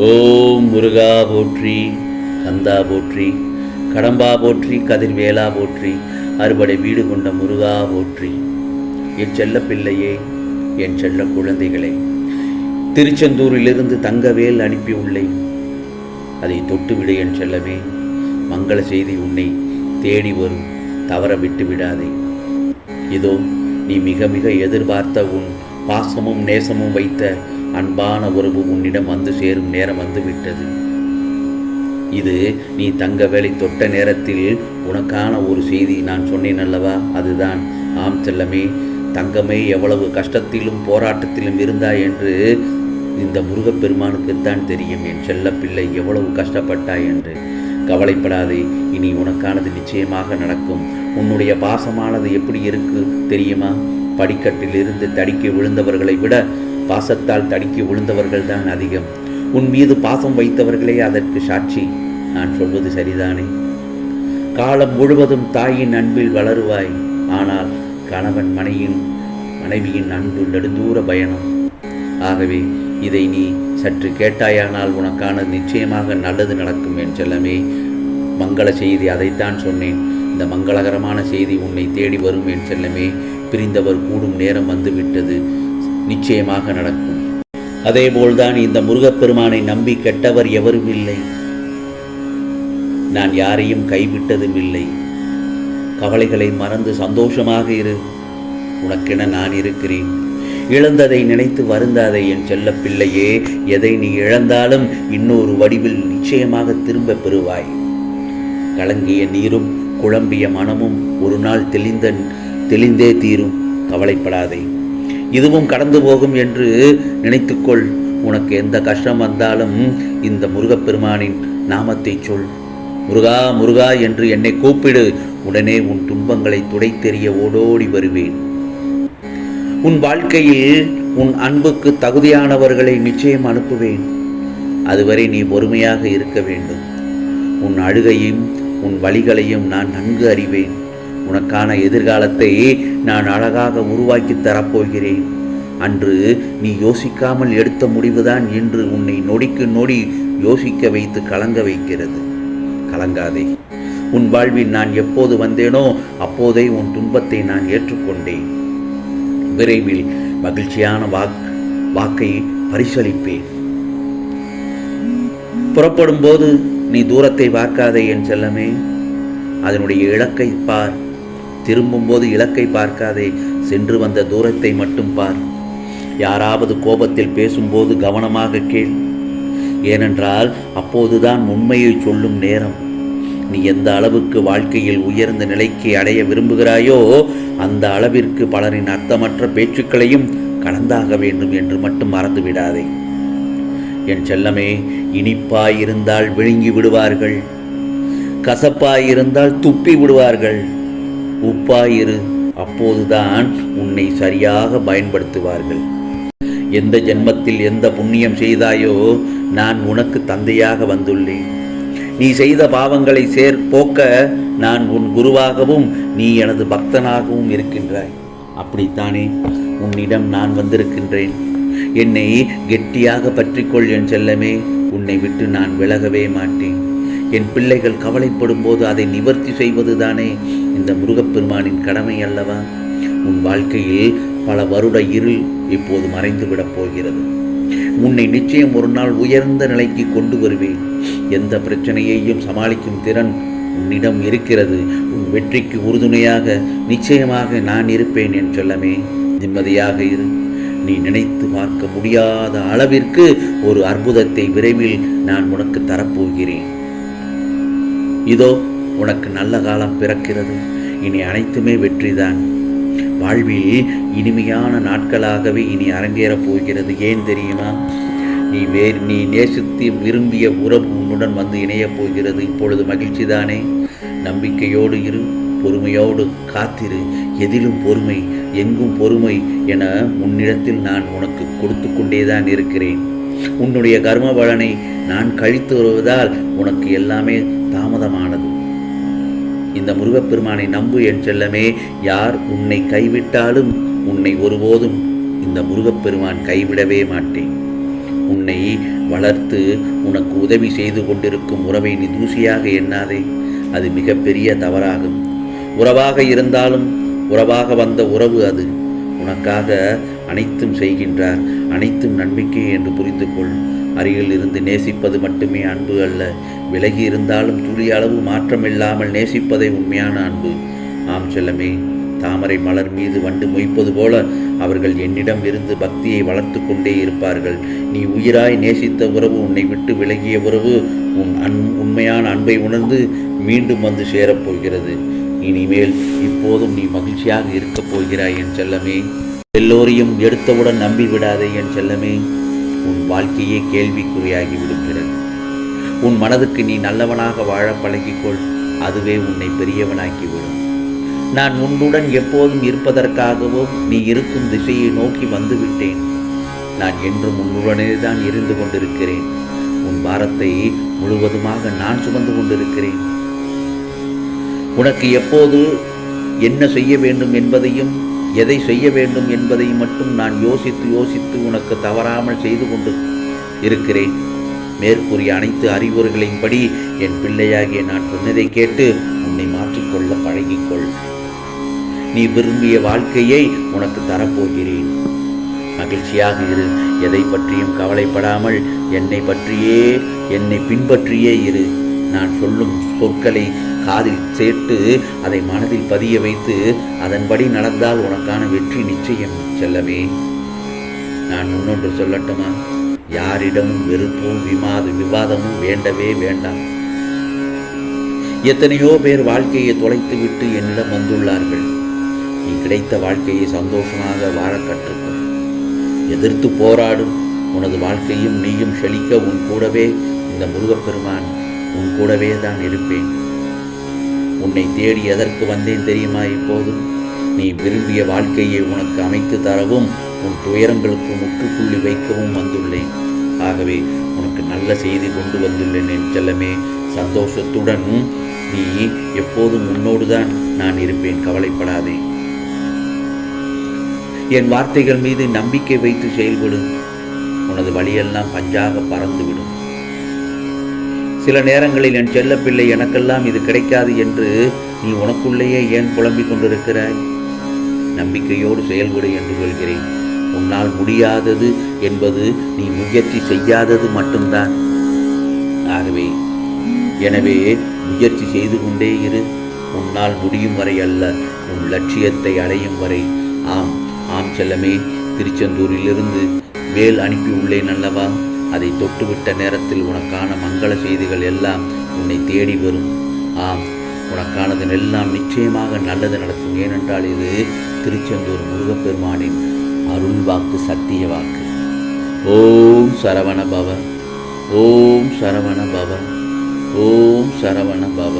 ஓம் முருகா போற்றி, கந்தா போற்றி, கடம்பா போற்றி, கதிர்வேலா போற்றி, அறுபடை வீடு கொண்ட முருகா போற்றி. என் செல்ல பிள்ளையே, என் செல்ல குழந்தைகளே, திருச்செந்தூரிலிருந்து தங்கவேல் அனுப்பியுள்ளேன். அதை தொட்டுவிடு என் செல்லமே. மங்கள செய்தி உன்னை தேடி வரும், தவற விட்டு விடாதே. இதோ நீ மிக மிக எதிர்பார்த்த உன் பாசமும் நேசமும் வைத்த அன்பான உறவு உன்னிடம் வந்து சேரும் நேரம் வந்துவிட்டது. இது நீ தங்கவேலை தொட்ட நேரத்தில் உனக்கான ஒரு செய்தி நான் சொன்னேன் அல்லவா? அதுதான். ஆம் செல்லமே, தங்கமே எவ்வளவு கஷ்டத்திலும் போராட்டத்திலும் இருந்தாய் என்று இந்த முருகப்பெருமானுக்குத்தான் தெரியும். என் செல்ல பிள்ளை எவ்வளவு கஷ்டப்பட்டாய் என்று. கவலைப்படாதே, இனி உனக்கானது நிச்சயமாக நடக்கும். உன்னுடைய பாசமானது எப்படி இருக்கு தெரியுமா? படிக்கட்டில் இருந்து தடிக்கி விழுந்தவர்களை விட பாசத்தால் தடுக்கி விழுந்தவர்கள் தான் அதிகம். உன் மீது பாசம் வைத்தவர்களே அதற்கு சாட்சி. நான் சொல்வது சரிதானே? காலம் முழுவதும் தாயின் அன்பில் வளருவாய். ஆனால் கணவன் மனைவியின் அன்பு நெடுந்தூர பயணம். ஆகவே இதை நீ சற்று கேட்டாயானால் உனக்கான நிச்சயமாக நல்லது நடக்கும் என் செல்லமே. மங்கள செய்தி, அதைத்தான் சொன்னேன். இந்த மங்களகரமான செய்தி உன்னை தேடி வரும் என் செல்லமே. பிரிந்தவர் கூடும் நேரம் வந்துவிட்டது. நிச்சயமாக நடக்கும். அதேபோல்தான் இந்த முருகப்பெருமானை நம்பி கெட்டவர் எவரும் இல்லை. நான் யாரையும் கைவிட்டதும் இல்லை. கவலைகளை மறந்து சந்தோஷமாக இரு. உனக்கென நான் இருக்கிறேன். இழந்ததை நினைத்து வருந்தாதே என் செல்ல பிள்ளையே. எதை நீ இழந்தாலும் இன்னொரு வடிவில் நிச்சயமாக திரும்ப பெறுவாய். கலங்கிய நீரும் குழம்பிய மனமும் ஒரு நாள் தெளிந்தே தீரும். கவலைப்படாதே, இதுவும் கடந்து போகும் என்று நினைத்துக்கொள். உனக்கு எந்த கஷ்டம் வந்தாலும் இந்த முருகப்பெருமானின் நாமத்தை சொல். முருகா முருகா என்று என்னை கூப்பிடு. உடனே உன் துன்பங்களை துடைத்தெறிய ஓடோடி வருவேன். உன் வாழ்க்கையில் உன் அன்புக்கு தகுதியானவர்களை நிச்சயம் அனுப்புவேன். அதுவரை நீ பொறுமையாக இருக்க வேண்டும். உன் அழுகையும் உன் வலிகளையும் நான் நன்கு அறிவேன். உனக்கான எதிர்காலத்தை நான் அழகாக உருவாக்கி தரப்போகிறேன். அன்று நீ யோசிக்காமல் எடுத்த முடிவுதான் இன்று உன்னை நொடிக்கு நொடி யோசிக்க வைத்து கலங்க வைக்கிறது. கலங்காதே. உன் வாழ்வில் நான் எப்போது வந்தேனோ அப்போதே உன் துன்பத்தை நான் ஏற்றுக்கொண்டேன். விரைவில் மகிழ்ச்சியான வாக்கை பரிசளிப்பேன். புறப்படும் போது நீ தூரத்தை பார்க்காதே என் செல்லமே. அதனுடைய இலக்கை பார். திரும்பும்போது இலக்கை பார்க்காதே, சென்று வந்த தூரத்தை மட்டும் பார். யாராவது கோபத்தில் பேசும்போது கவனமாக கேள். ஏனென்றால் அப்போதுதான் உண்மையை சொல்லும் நேரம். நீ எந்த அளவுக்கு வாழ்க்கையில் உயர்ந்த நிலைக்கு அடைய விரும்புகிறாயோ அந்த அளவிற்கு பலரின் அர்த்தமற்ற பேச்சுக்களையும் கடந்தாக வேண்டும் என்று மட்டும் மறந்து விடாதே என் செல்லமே. இனிப்பாயிருந்தால் விழுங்கி விடுவார்கள், கசப்பாயிருந்தால் துப்பி விடுவார்கள். உப்பாயிரு, அப்போதுதான் உன்னை சரியாக பயன்படுத்துவார்கள். எந்த ஜென்மத்தில் எந்த புண்ணியம் செய்தாயோ நான் உனக்கு தந்தையாக வந்துள்ளேன். நீ செய்த பாவங்களை போக்க நான் உன் குருவாகவும் நீ எனது பக்தனாகவும் இருக்கின்றாய். அப்படித்தானே உன்னிடம் நான் வந்திருக்கின்றேன். என்னை கெட்டியாக பற்றிக்கொள் என் செல்லமே. உன்னை விட்டு நான் விலகவே மாட்டேன். என் பிள்ளைகள் கவலைப்படும் போது அதை நிவர்த்தி செய்வதுதானே இந்த முருகப்பெருமானின் கடமை அல்லவா? உன் வாழ்க்கையில் பல வருட இருள் இப்போது மறைந்துவிடப் போகிறது. உன்னை நிச்சயம் ஒரு நாள் உயர்ந்த நிலைக்கு கொண்டு வருவேன். எந்த பிரச்சனையையும் சமாளிக்கும் திறன் உன்னிடம் இருக்கிறது. உன் வெற்றிக்கு உறுதுணையாக நிச்சயமாக நான் இருப்பேன் என் செல்லமே. நிம்மதியாக இரு. நீ நினைத்து பார்க்க முடியாத அளவிற்கு ஒரு அற்புதத்தை விரைவில் நான் உனக்கு தரப்போகிறேன். இதோ உனக்கு நல்ல காலம் பிறக்கிறது. இனி அனைத்துமே வெற்றிதான். வாழ்வில் இனிமையான நாட்களாகவே இனி அரங்கேறப் போகிறது. ஏன் தெரியுமா? நீ நேசித்து விரும்பிய உறவு உன்னுடன் வந்து இணையப் போகிறது. இப்பொழுது மகிழ்ச்சி தானே? நம்பிக்கையோடு இரு, பொறுமையோடு காத்திரு. எதிலும் பொறுமை, எங்கும் பொறுமை என உன்னிடத்தில் நான் உனக்கு கொடுத்து கொண்டேதான் இருக்கிறேன். உன்னுடைய கர்ம பலனை நான் கழித்து வருவதால் உனக்கு எல்லாமே தாமதமானது. இந்த முருகப்பெருமானை நம்பு என் செல்லமே. யார் உன்னை கைவிட்டாலும் உன்னை ஒருபோதும் இந்த முருகப்பெருமான் கைவிடவே மாட்டேன். உன்னை வளர்த்து உனக்கு உதவி செய்து கொண்டிருக்கும் உறவை நீ தூசியாக எண்ணாதே. அது மிகப்பெரிய தவறாகும். உறவாக இருந்தாலும் உறவாக வந்த உறவு அது. உனக்காக அனைத்தும் செய்கின்றார், அனைத்தும் நம்பிக்கை என்று புரிந்து கொள். அருகில் இருந்து நேசிப்பது மட்டுமே அன்பு அல்ல. விலகி இருந்தாலும் துளி அளவு மாற்றமில்லாமல் நேசிப்பதே உண்மையான அன்பு. ஆம் செல்லமே, தாமரை மலர் மீது வண்டு மொய்ப்பது போல அவர்கள் என்னிடம் இருந்து பக்தியை வளர்த்து கொண்டே இருப்பார்கள். நீ உயிராய் நேசித்த உறவு, உன்னை விட்டு விலகிய உறவு உன் உண்மையான அன்பை உணர்ந்து மீண்டும் வந்து சேரப்போகிறது. இனிமேல் இப்போதும் நீ மகிழ்ச்சியாக இருக்கப் போகிறாய் என் செல்லமே. எல்லோரையும் எடுத்தவுடன் நம்பி விடாதே என் செல்லமே. உன் வாழ்க்கையே கேள்விக்குறியாகி விடுகிறது. உன் மனதுக்கு நீ நல்லவனாக வாழ பழகிக்கொள். அதுவே உன்னை பெரியவனாக்கிவிடும். நான் உன்னுடன் எப்போதும் இருப்பதற்காகவும் நீ இருக்கும் திசையை நோக்கி வந்துவிட்டேன். நான் என்றும் உன்னுடனே தான் இருந்து கொண்டிருக்கிறேன். உன் பாரத்தை முழுவதுமாக நான் சுமந்து கொண்டிருக்கிறேன். உனக்கு எப்போது என்ன செய்ய வேண்டும் என்பதையும் எதை செய்ய வேண்டும் என்பதை மட்டும் நான் யோசித்து உனக்கு தவறாமல் செய்து கொண்டு இருக்கிறேன். மேற்கூறிய அனைத்து அறிவுரைகளின்படி என் பிள்ளையாகிய நான் சொன்னதை கேட்டு உன்னை மாற்றிக்கொள்ள பழகிக்கொள். நீ விரும்பிய வாழ்க்கையை உனக்கு தரப்போகிறேன். மகிழ்ச்சியாக இரு. எதை பற்றியும் கவலைப்படாமல் என்னை பின்பற்றியே இரு. நான் சொல்லும் சொற்களை காதில் சேர்த்து அதை மனதில் பதிய வைத்து அதன்படி நடந்தால் உனக்கான வெற்றி நிச்சயம் செல்லவே. நான் முன்னொன்று சொல்லட்டுமா? யாரிடமும் வெறுப்பும் விவாதமும் வேண்டவே வேண்டாம். எத்தனையோ பேர் வாழ்க்கையை தொலைத்துவிட்டு என்னிடம் வந்துள்ளார்கள். நீ கிடைத்த வாழ்க்கையை சந்தோஷமாக வாழ கற்றுக்கொள். எதிர்த்து போராடு. உனது வாழ்க்கையும் நீயும் செழிக்க உன் கூடவே இந்த முருகப்பெருமான் உன் கூடவே தான் இருப்பேன். உன்னை தேடி எதற்கு வந்தேன் தெரியுமா? இப்போது நீ விரும்பிய வாழ்க்கையை உனக்கு அமைத்து தரவும் உன் துயரங்களுக்கு முற்றுப்புள்ளி வைக்கவும் வந்துள்ளேன். ஆகவே உனக்கு நல்ல செய்தி கொண்டு வந்துள்ளேன் என் செல்லமே. சந்தோஷத்துடன் நீ எப்போதும் உன்னோடுதான் நான் இருப்பேன். கவலைப்படாதே. என் வார்த்தைகள் மீது நம்பிக்கை வைத்து செயல்படு. உனது வழியெல்லாம் பஞ்சாக பறந்துவிடும். சில நேரங்களில் என் செல்லப்பிள்ளை எனக்கெல்லாம் இது கிடைக்காது என்று நீ உனக்குள்ளேயே ஏன் புலம்பிக் கொண்டிருக்கிறாய்? நம்பிக்கையோடு செயல்படு என்று சொல்கிறேன். உன்னால் முடியாதது என்பது நீ முயற்சி செய்யாதது மட்டும்தான். எனவே முயற்சி செய்து கொண்டே இரு. உன்னால் முடியும் வரை அல்ல, உன் லட்சியத்தை அடையும் வரை. ஆம் செல்லமே, திருச்செந்தூரிலிருந்து வேல் அனுப்பி உள்ளேன் அல்லவா? அதை தொட்டுவிட்ட நேரத்தில் உனக்கான மங்கள செய்திகள் எல்லாம் உன்னை தேடி வரும். உனக்கானது எல்லாம் நிச்சயமாக நல்லது நடக்கும். ஏனென்றால் இது திருச்செந்தூர் முருகப்பெருமானின் அருள் வாக்கு, சத்திய வாக்கு. ஓம் சரவண பவ, ஓம் சரவண பவ, ஓம் சரவண பவ.